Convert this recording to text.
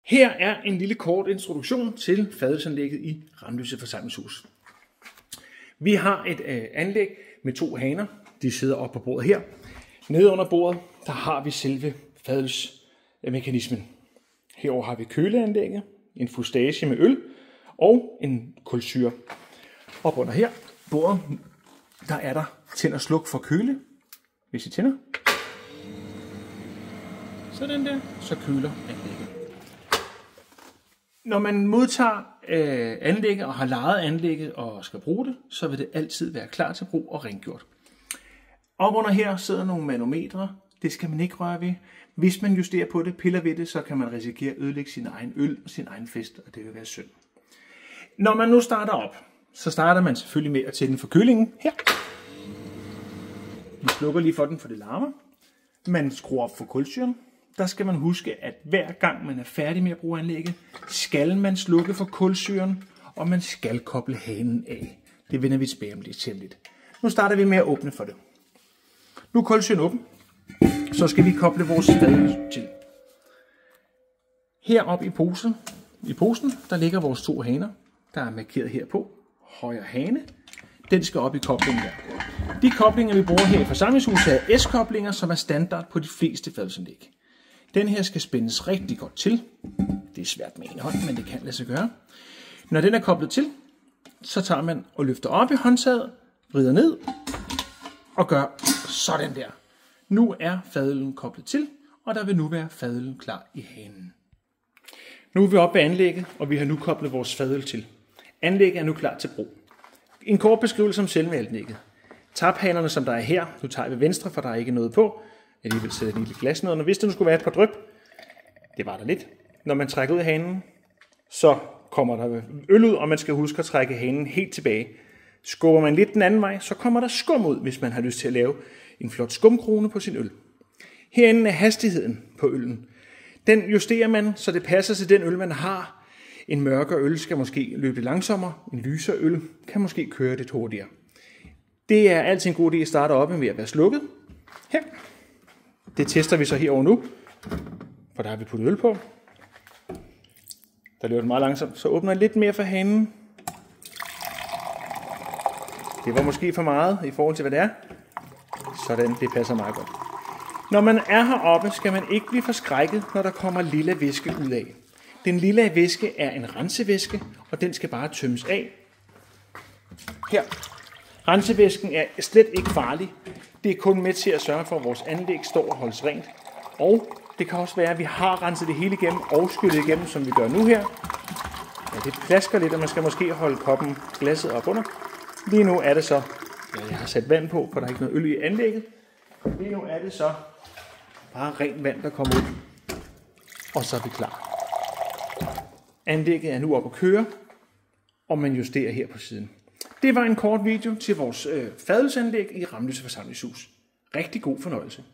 Her er en lille kort introduktion til fadelsanlægget i Ramløse Forsamlingshus. Vi har et anlæg med 2 haner. De sidder oppe på bordet her. Nede under bordet, der har vi selve fadelsmekanismen. Herover har vi køleanlægget, en fustage med øl og en kulsyre. Op under her, bordet, der er der tænd og sluk for køle. Hvis I tænder, sådan der, så køler anlægget. Når man modtager anlægget og har lejet anlægget og skal bruge det, så vil det altid være klar til brug og rengjort. Op under her sidder nogle manometre. Det skal man ikke røre ved. Hvis man justerer på det, piller ved det, så kan man risikere at ødelægge sin egen øl og sin egen fest, og det vil være synd. Når man nu starter op, så starter man selvfølgelig med at tænde for kølingen her. Vi slukker lige for den, for det larmer. Man skruer op for kulsyren. Der skal man huske, at hver gang man er færdig med at bruge anlægget, skal man slukke for kulsyren, og man skal koble hanen af. Det vender vi tilbage om lidt. Nu starter vi med at åbne for det. Nu er kulsyren åben, så skal vi koble vores fadel til. Heroppe i posen, der ligger vores 2 haner, der er markeret herpå. Højre hane, den skal op i koblingen der. De koblinger, vi bruger her i forsamlingshuset, er S-koblinger, som er standard på de fleste fadelsanlæg. Den her skal spændes rigtig godt til. Det er svært med en hånd, men det kan lade sig gøre. Når den er koblet til, så tager man og løfter op i håndtaget, vrider ned og gør sådan der. Nu er fadelen koblet til, og der vil nu være fadelen klar i hanen. Nu er vi oppe ved anlægget, og vi har nu koblet vores fadel til. Anlægget er nu klar til brug. En kort beskrivelse om selve anlægget. Taphanerne, som der er her, nu tager vi venstre, for der er ikke noget på. Alligevel sætter et lille glas ned, og hvis der nu skulle være et par dryp, det var der lidt. Når man trækker ud af hanen, så kommer der øl ud, og man skal huske at trække hanen helt tilbage. Skubber man lidt den anden vej, så kommer der skum ud, hvis man har lyst til at lave en flot skumkrone på sin øl. Herinde er hastigheden på øllen. Den justerer man, så det passer til den øl, man har. En mørkere øl skal måske løbe lidt langsommere. En lysere øl kan måske køre lidt hurtigere. Det er altid en god idé at starte op med at være slukket. Her. Det tester vi så herovre nu, for der har vi puttet øl på. Der løber det meget langsomt. Så åbner jeg lidt mere for hanen. Det var måske for meget i forhold til, hvad det er. Sådan, det passer meget godt. Når man er heroppe, skal man ikke blive forskrækket, når der kommer lilla væske ud af. Den lilla væske er en rensevæske, og den skal bare tømmes af. Her. Rensevæsken er slet ikke farlig. Det er kun med til at sørge for, at vores anlæg står og holdes rent. Og det kan også være, at vi har renset det hele igennem og skyllet igennem, som vi gør nu her. Ja, det plasker lidt, og man skal måske holde koppen glasset op under. Lige nu er det så, jeg har sat vand på, for der er ikke noget øl i anlægget. Lige nu er det så bare rent vand, der kommer ud. Og så er vi klar. Anlægget er nu oppe at køre, og man justerer her på siden. Det var en kort video til vores fadelsanlæg i Ramløse Forsamlingshus. Rigtig god fornøjelse.